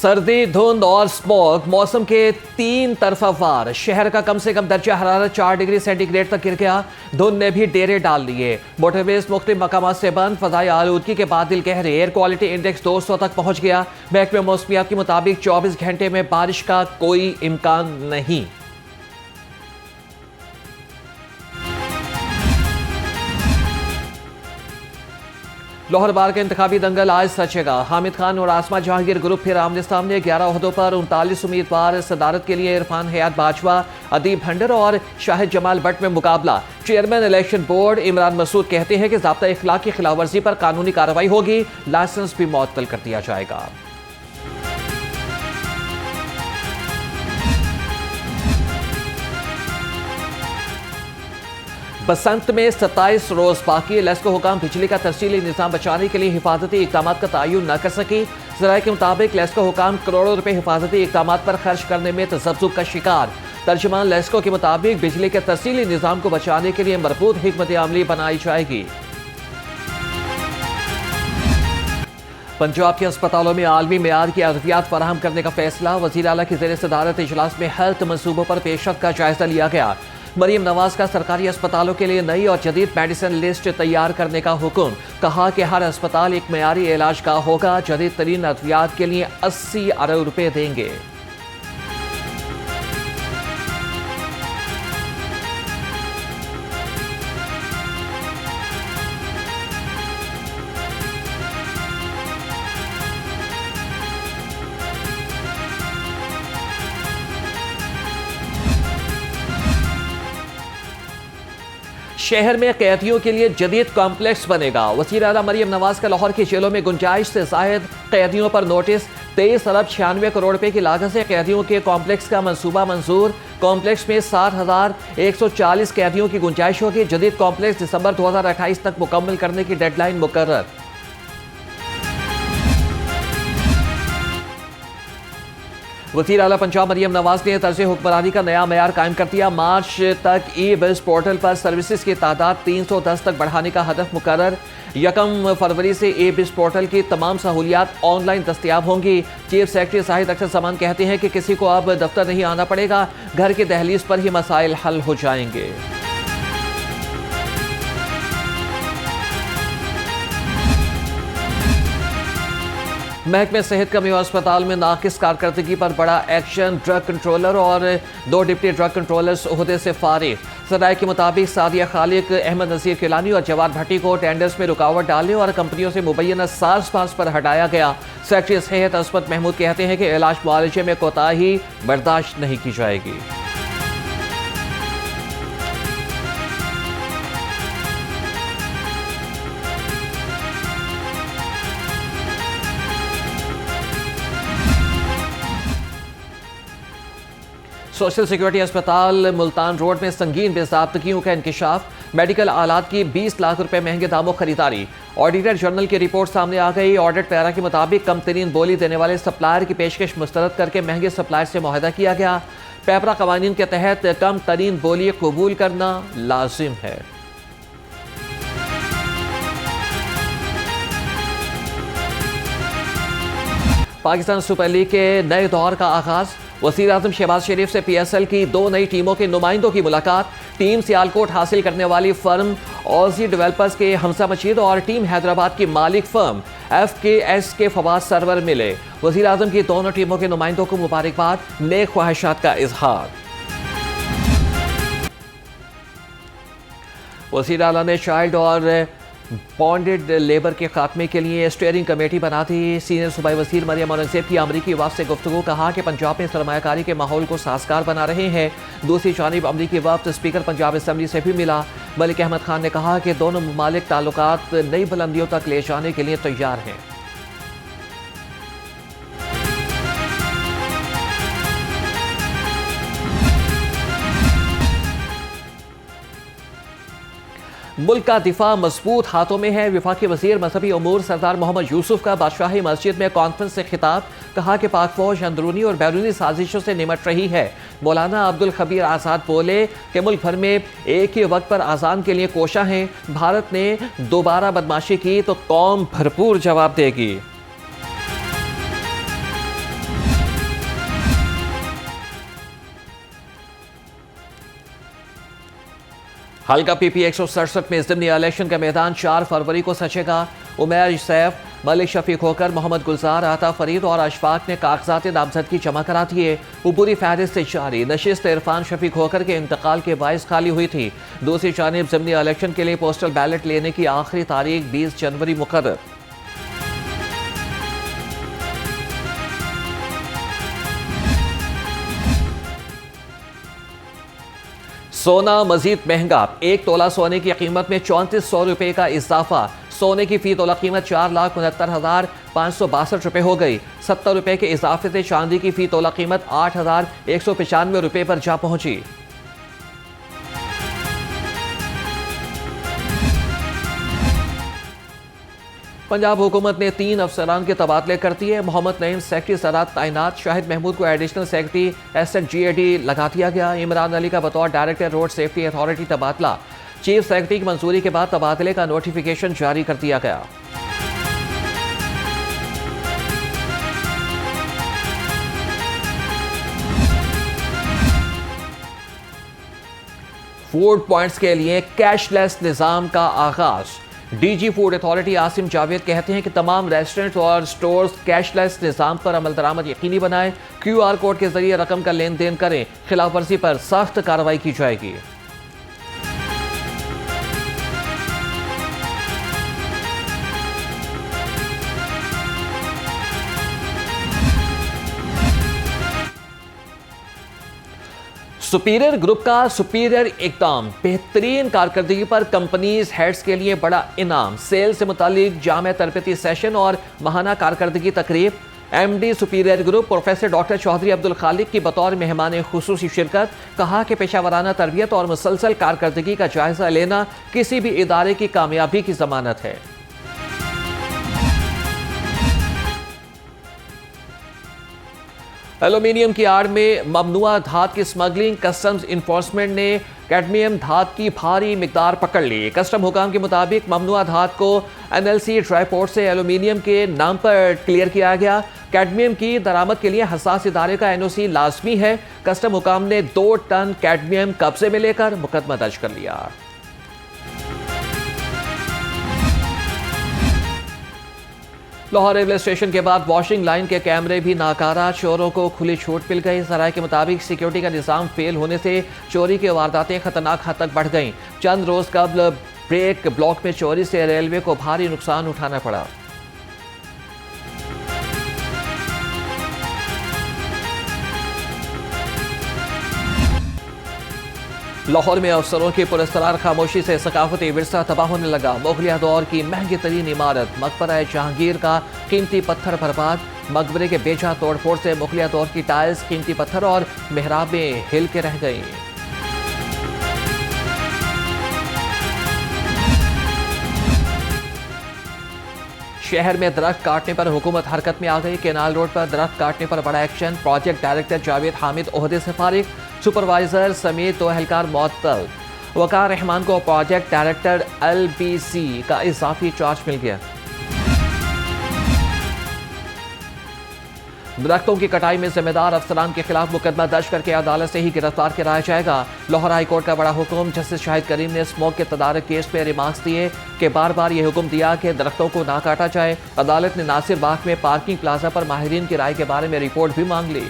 सर्दी, धुंध और स्मॉग मौसम के तीन तरफा वार। शहर का कम से कम दर्जा हरारत 4 डिग्री सेंटीग्रेड तक गिर गया। धुंध ने भी डेरे डाल लिए। मोटरवेज मुख्तलिफ मकामात से बंद। फज़ाई आलूदगी के बादल गहरे। एयर क्वालिटी इंडेक्स 200 तक पहुंच गया। महकमे मौसमियात के मुताबिक 24 घंटे में बारिश का कोई इम्कान नहीं। लाहौर बार का इंतखाबी दंगल आज सचेगा। हामिद खान और आसमा जहांगीर ग्रुप फिर आमने सामने। 11 ओहदों पर 39 उम्मीदवार। सदारत के लिए इरफान हयात बाजवा, अदीब भंडर और शाहिद जमाल भट्ट में मुकाबला। Chairman election board Imran Masood कहते हैं कि ज़ाब्ता इखलाक की खिलाफवर्जी पर कानूनी कार्रवाई होगी। लाइसेंस भी मुअत्तल कर दिया जाएगा। बसंत में 27 रोज बाकी। लेस्को हुकाम बिजली का तरसीली निजाम बचाने के लिए हिफाजती इकदाम का तयन न कर सकी। ज़राए के मुताबिक लेस्को हुकाम करोड़ों रुपए हिफाजती इकदाम पर खर्च करने में तज़ब्ज़ुब का शिकार। तर्जुमान लेस्को के मुताबिक बिजली के तरसीली निजाम को बचाने के लिए मरबूत हिकमत अमली बनाई जाएगी। पंजाब के अस्पतालों में आलमी मेयार की अद्वियात फराहम करने का फैसला। वज़ीर आला की ज़ेर सदारत इजलास में हेल्थ मनसूबों पर पेशरफ्त का जायजा लिया गया। मरियम नवाज का सरकारी अस्पतालों के लिए नई और जदीद मेडिसिन लिस्ट तैयार करने का हुक्म। कहा कि हर अस्पताल एक मेयारी इलाज का होगा। जदीद तरीन अद्वियात के लिए 80 अरब रुपए देंगे। शहर में कैदियों के लिए जदीद कॉम्प्लेक्स बनेगा। वज़ीर आला मरियम नवाज का लाहौर की जेलों में गुंजाइश से ज़ायद कैदियों पर नोटिस। 23 अरब 96 करोड़ रुपए की लागत से कैदियों के कॉम्प्लेक्स का मंसूबा मंजूर। कॉम्प्लेक्स में 7,140 कैदियों की गुंजाइश होगी। जदीद कॉम्प्लेक्स दिसंबर 2028 तक मुकम्मल करने की डेडलाइन मुकर्रर। वज़ीर आला पंजाब मरियम नवाज ने तर्ज़ हुक्मरानी का नया मेयार कायम कर दिया। मार्च तक ई-बिल्स पोर्टल पर सर्विसेज की तादाद 310 तक बढ़ाने का हदफ मुकर्रर। 1 फरवरी से ई-बिल्स पोर्टल की तमाम सहूलियात ऑनलाइन दस्तयाब होंगी। चीफ सेक्रेटरी शाहिद अख्तर समान कहते हैं कि किसी को अब दफ्तर नहीं आना पड़ेगा। घर की दहलीज पर ही मसाइल हल हो जाएंगे। महकमे सेहत का मेवा अस्पताल में नाकिस कारकर्दगी पर बड़ा एक्शन। ड्रग कंट्रोलर और 2 डिप्टी ड्रग कंट्रोलर्स ओहदे से फारिग। ज़राए के मुताबिक सादिया खालिक, अहमद नज़ीर किलानी और जवाद भट्टी को टेंडर्स में रुकावट डालने और कंपनियों से मुबैना साज-पाज पर हटाया गया। सेक्रेटरी सेहत असमत महमूद कहते हैं कि इलाज मुआलजे में कोताही बर्दाश्त नहीं की जाएगी। सोशल सिक्योरिटी अस्पताल मुल्तान रोड में संगीन बेज़ाब्तगियों का इंकशाफ। मेडिकल आलात की 20 लाख रुपए महंगे दामों खरीदारी। ऑडिटर जनरल की रिपोर्ट सामने आ गई। ऑडिट पैरा के मुताबिक कम तरीन बोली देने वाले सप्लायर की पेशकश मुस्तरद करके महंगे सप्लायर से मुआहदा किया गया। पैपरा कवानीन के तहत कम तरीन बोली कबूल करना लाजिम है। पाकिस्तान सुपर लीग के नए दौर का आगाज। वज़ीर आज़म शहबाज शरीफ से PSL की 2 नई टीमों के नुमाइंदों की मुलाकात। टीम सियालकोट हासिल करने वाली फर्म ऑजी डेवलपर्स के हमजा मजीद और टीम हैदराबाद की मालिक फर्म FKS के फवाद सरवर मिले। वज़ीर आज़म की दोनों टीमों के नुमाइंदों को मुबारकबाद, नेक ख्वाहिशात का इजहार। वज़ीर आला ने चाइल्ड और बॉन्डेड लेबर के खात्मे के लिए स्टीयरिंग कमेटी बना दी। सीनियर सूबाई वज़ीर मरियम औरंगज़ेब की अमरीकी वफ़द से गुफ्तगू। कहा कि पंजाब में सरमायाकारी के माहौल को साजगार बना रहे हैं। दूसरी जानिब अमरीकी वफ़द स्पीकर पंजाब असम्बली से भी मिला। मलिक अहमद खान ने कहा कि दोनों ममालिक ताल्लुकात नई बुलंदियों तक ले जाने के लिए तैयार हैं। मुल्क का दिफा मजबूत हाथों में है। वफाकी वज़ीर मजहबी उमूर सरदार मोहम्मद यूसुफ का बादशाही मस्जिद में कॉन्फ्रेंस से खिताब। कहा कि पाक फौज अंदरूनी और बैरूनी साजिशों से निमट रही है। मौलाना अब्दुल खबीर आज़ाद बोले कि मुल्क भर में एक ही वक्त पर आज़ान के लिए कोशा हैं। भारत ने दोबारा बदमाशी की तो कौम भरपूर जवाब देगी। हल्का PP 167 में ज़िमनी इलेक्शन का मैदान 4 फरवरी को सचेगा। उमैर सैफ, मलिक शफीक होकर, मोहम्मद गुलजार, आता फरीद और अशफाक ने कागजात नामजदगी जमा करा दिए। ऊपरी फहरिस्त जारी। नशिस्त इरफान शफीक होकर के इंतकाल के बायस खाली हुई थी। दूसरी जानिब ज़िमनी इलेक्शन के लिए पोस्टल बैलेट लेने की आखिरी तारीख 20 जनवरी मुकर्रर। सोना मजीद महंगा। 1 तोला सोने की कीमत में 3400 रुपए का इजाफा। सोने की फी तोला कीमत 4,69,562 रुपए हो गई। 70 रुपए के इजाफे से चांदी की फी तोला कीमत 8,195 रुपए पर जा पहुंची। पंजाब हुकूमत ने 3 अफसरान के तबादले कर दिए। मोहम्मद नईम सेक्रेटरी ज़राअत तैनात। शाहिद महमूद को एडिशनल सेक्रेटरी SHGAD लगा दिया गया। इमरान अली का बतौर डायरेक्टर रोड सेफ्टी अथॉरिटी तबादला। चीफ सेक्रेटरी की मंजूरी के बाद तबादले का नोटिफिकेशन जारी कर दिया गया। फूड पॉइंट्स के लिए कैशलेस निजाम का आगाज। DG food authority Asim Javed कहते हैं कि तमाम रेस्टोरेंट्स और स्टोर्स कैशलेस निजाम पर अमल दरामद यकीनी बनाएं। QR कोड के जरिए रकम का लेन देन करें। खिलाफ वर्जी पर सख्त कार्रवाई की जाएगी। सुपीरियर ग्रुप का सुपीरियर इकदाम। बेहतरीन कारकर्दगी पर कंपनीज हेड्स के लिए बड़ा इनाम। सेल से मुतालिक जामे तरबियती सेशन और माहाना कारकर्दगी तकरीब। MD superior group professor doctor Chaudhry Abdul Khaliq की बतौर मेहमान खुसूसी शिरकत। कहा कि पेशावराना तरबियत और मुसलसल कारकर्दगी का जायजा लेना किसी भी इदारे की कामयाबी की जमानत है। एल्यूमिनियम की आड़ में ममनुआ धात की स्मगलिंग। कस्टम्स इन्फोर्समेंट ने कैडमियम धात की भारी मिकदार पकड़ ली। कस्टम हुकाम के मुताबिक ममनुआ धात को NLC ट्राईपोर्ट से एल्यूमिनियम के नाम पर क्लियर किया गया। कैडमियम की दरामद के लिए हसास इदारे का NOC लाजमी है। कस्टम हुकाम ने 2 टन कैडमियम कब्जे में लेकर मुकदमा दर्ज कर लिया। लाहौर रेलवे स्टेशन के बाद वॉशिंग लाइन के कैमरे भी नाकारा। चोरों को खुली छूट मिल गई। सराय के मुताबिक सिक्योरिटी का निजाम फेल होने से चोरी की वारदातें खतरनाक हद तक बढ़ गईं। चंद रोज कबल ब्रेक ब्लॉक में चोरी से रेलवे को भारी नुकसान उठाना पड़ा। लाहौर में अफसरों की पुरस्कार खामोशी से सकाफती विरसा तबाह होने लगा। मुगलिया दौर की महंगी तरीन इमारत मकबरा जहांगीर का कीमती पत्थर बर्बाद। मकबरे के बेजा तोड़फोड़ से मुगलिया दौर की टाइल्स, कीमती पत्थर और मेहराबें हिल के रह गईं। शहर में दरख्त काटने पर हुकूमत हरकत में आ गई। केनाल रोड पर दरख्त काटने पर बड़ा action. Project director Javed Hamid ओहदे से फारिग। सुपरवाइजर समेत 2 एहलकार मुअत्तल। वकार रहमान को प्रोजेक्ट डायरेक्टर LBC का इजाफी चार्ज मिल गया। दरख्तों की कटाई में जिम्मेदार अफसरान के खिलाफ मुकदमा दर्ज करके अदालत से ही गिरफ्तार कराया जाएगा। लाहौर हाई कोर्ट का बड़ा हुक्म। जस्टिस शाहिद करीम ने स्मोक के तदारक केस में रिमार्क्स दिए कि बार बार यह हुक्म दिया कि दरख्तों को ना काटा जाए। अदालत ने नासिर बाग में पार्किंग प्लाजा पर माहिरीन की राय के बारे में रिपोर्ट भी मांग ली।